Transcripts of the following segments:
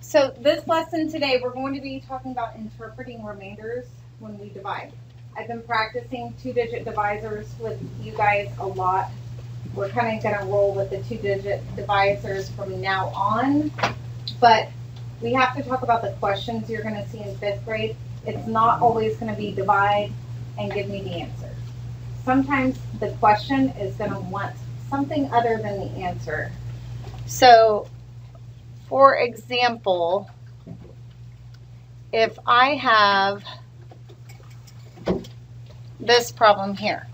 So this lesson today, we're going to be talking about interpreting remainders when we divide. I've been practicing two-digit divisors with you guys a lot. We're kind of going to roll with the two-digit divisors from now on, but we have to talk about the questions you're going to see in 5th grade. It's not always going to be divide and give me the answer. Sometimes the question is going to want something other than the answer. So, for example, if I have this problem here,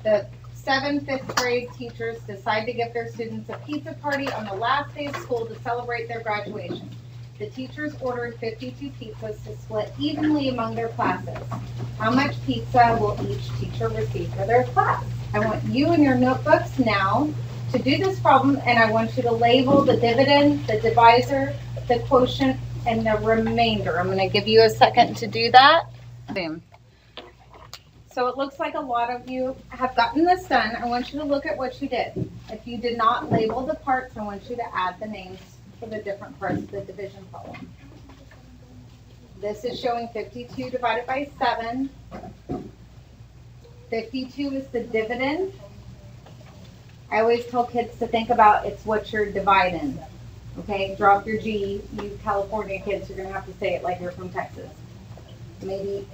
the 5th grade teachers decide to give their students a pizza party on the last day of school to celebrate their graduation. The teachers ordered 52 pizzas to split evenly among their classes. How much pizza will each teacher receive for their class? I want you in your notebooks now to do this problem, and I want you to label the dividend, the divisor, the quotient, and the remainder. I'm going to give you a second to do that. Boom. So it looks like a lot of you have gotten this done. I want you to look at what you did. If you did not label the parts, I want you to add the names for the different parts of the division problem. This is showing 52 divided by 7. 52 is the dividend. I always tell kids to think about it's what you're dividing. Okay, drop your G. You California kids, you're going to have to say it like you're from Texas. Maybe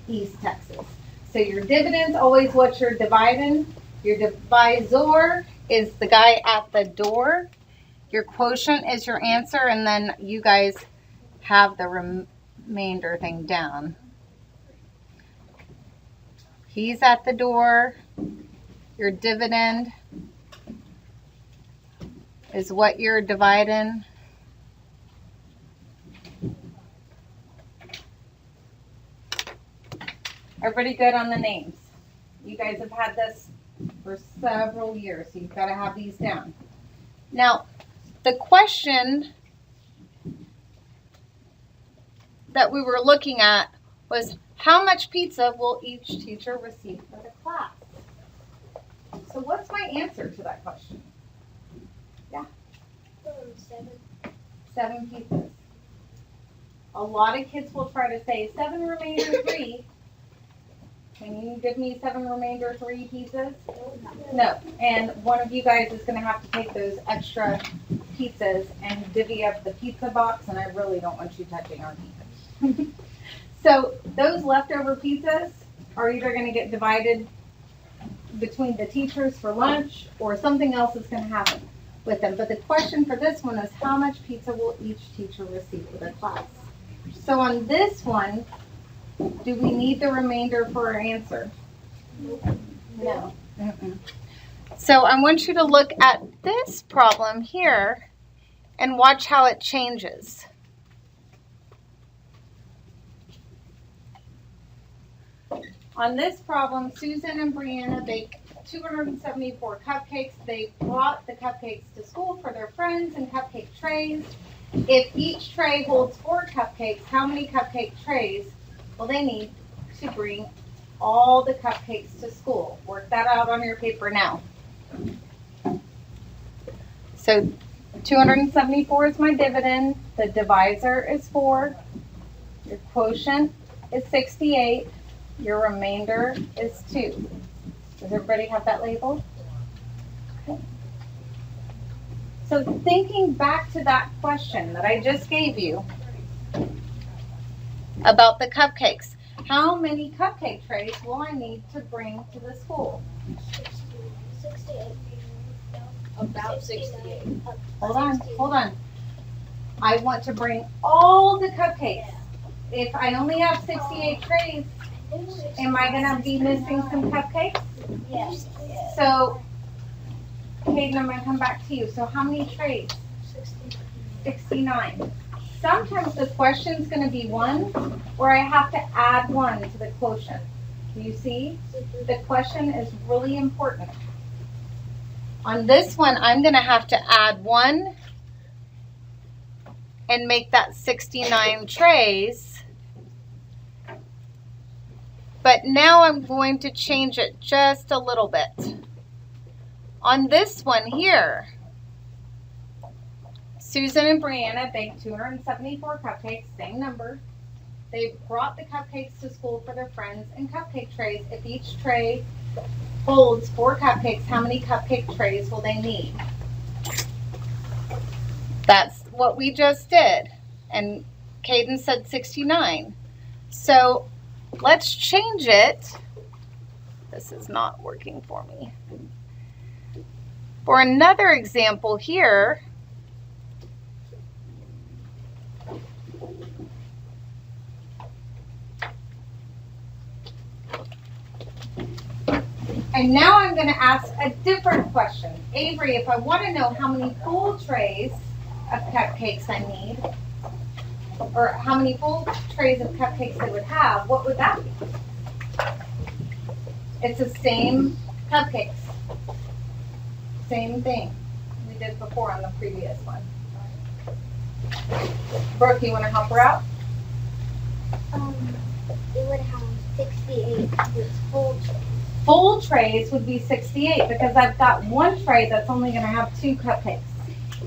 East Texas. So your dividend's always what you're dividing. Your divisor is the guy at the door. Your quotient is your answer, and then you guys have the remainder thing down. He's at the door. Your dividend is what you're dividing. Everybody good on the names? You guys have had this for several years, so you've got to have these down. Now, the question that we were looking at was, how much pizza will each teacher receive for the class? So what's my answer to that question? Yeah? 7. 7 pizzas. A lot of kids will try to say 7 remainder 3. Can you give me 7 remainder 3 pizzas? No. And one of you guys is going to have to take those extra pizzas and divvy up the pizza box, and I really don't want you touching our pizzas. So those leftover pizzas are either going to get divided between the teachers for lunch, or something else is going to happen with them. But the question for this one is, how much pizza will each teacher receive for their class? So on this one, do we need the remainder for our answer? No. So I want you to look at this problem here and watch how it changes. On this problem, Susan and Brianna baked 274 cupcakes. They brought the cupcakes to school for their friends in cupcake trays. If each tray holds 4 cupcakes, how many cupcake trays will they need to bring all the cupcakes to school? Work that out on your paper now. So 274 is my dividend. The divisor is 4. Your quotient is 68. Your remainder is 2. Does everybody have that labeled? Okay. So thinking back to that question that I just gave you about the cupcakes, how many cupcake trays will I need to bring to the school? 68. About 68. Hold on. I want to bring all the cupcakes. If I only have 68 trays, am I going to be missing some cupcakes? Yes. So, Hayden, I'm going to come back to you. So how many trays? 69. Sometimes the question's going to be 1, or I have to add 1 to the quotient. Do you see? The question is really important. On this one, I'm going to have to add 1 and make that 69 trays. But now I'm going to change it just a little bit. On this one here, Susan and Brianna baked 274 cupcakes, same number. They brought the cupcakes to school for their friends in cupcake trays. If each tray holds 4 cupcakes, how many cupcake trays will they need? That's what we just did. And Caden said 69. So let's change it. This is not working for me. For another example here, and now I'm going to ask a different question. Avery, if I want to know how many full trays of cupcakes I need, or how many full trays of cupcakes I would have, what would that be? It's the same cupcakes. Same thing we did before on the previous one. Brooke, you want to help her out? It would have 68 with full trays. Full trays would be 68 because I've got one tray that's only going to have 2 cupcakes.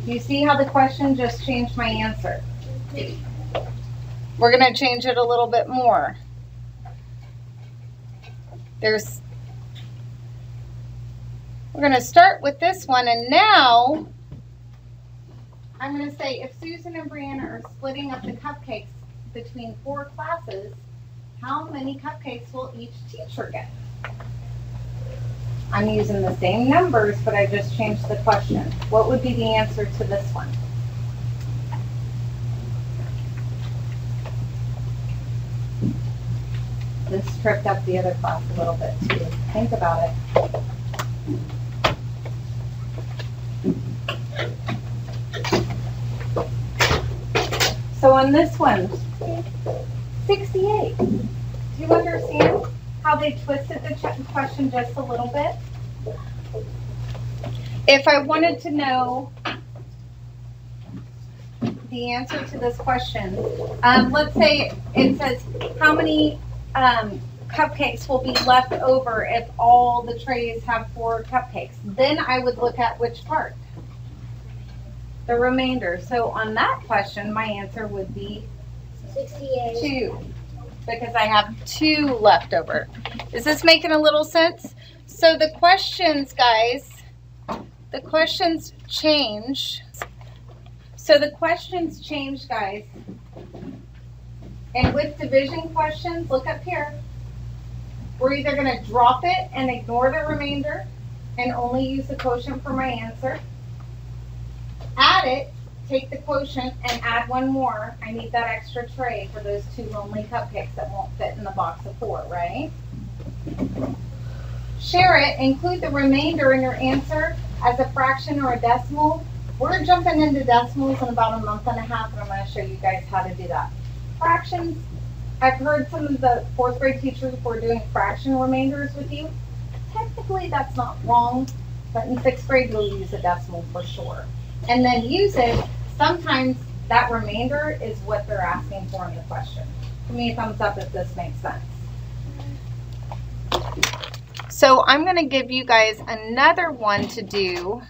You see how the question just changed my answer? We're going to change it a little bit more. We're going to start with this one, and now I'm going to say if Susan and Brianna are splitting up the cupcakes between 4 classes, how many cupcakes will each teacher get? I'm using the same numbers, but I just changed the question. What would be the answer to this one? This tripped up the other class a little bit too. Think about it. So on this one, 68. Do you understand how they twisted the question just a little bit? If I wanted to know the answer to this question, let's say it says how many cupcakes will be left over if all the trays have 4 cupcakes. Then I would look at which part? The remainder. So on that question, my answer would be 68. 2, because I have 2 left over. Is this making a little sense? So the questions, guys, the questions change. So the questions change, guys. And with division questions, look up here. We're either going to drop it and ignore the remainder and only use the quotient for my answer. Add it, take the quotient, and add 1 more. I need that extra tray for those 2 lonely cupcakes that won't fit in the box of 4, right? Share it, include the remainder in your answer as a fraction or a decimal. We're jumping into decimals in about a month and a half, and I'm going to show you guys how to do that. Fractions, I've heard some of the 4th grade teachers were doing fraction remainders with you. Technically, that's not wrong, but in 6th grade, we'll use a decimal for sure. And then use it. Sometimes that remainder is what they're asking for in the question. Give me a thumbs up if this makes sense. So I'm going to give you guys another one to do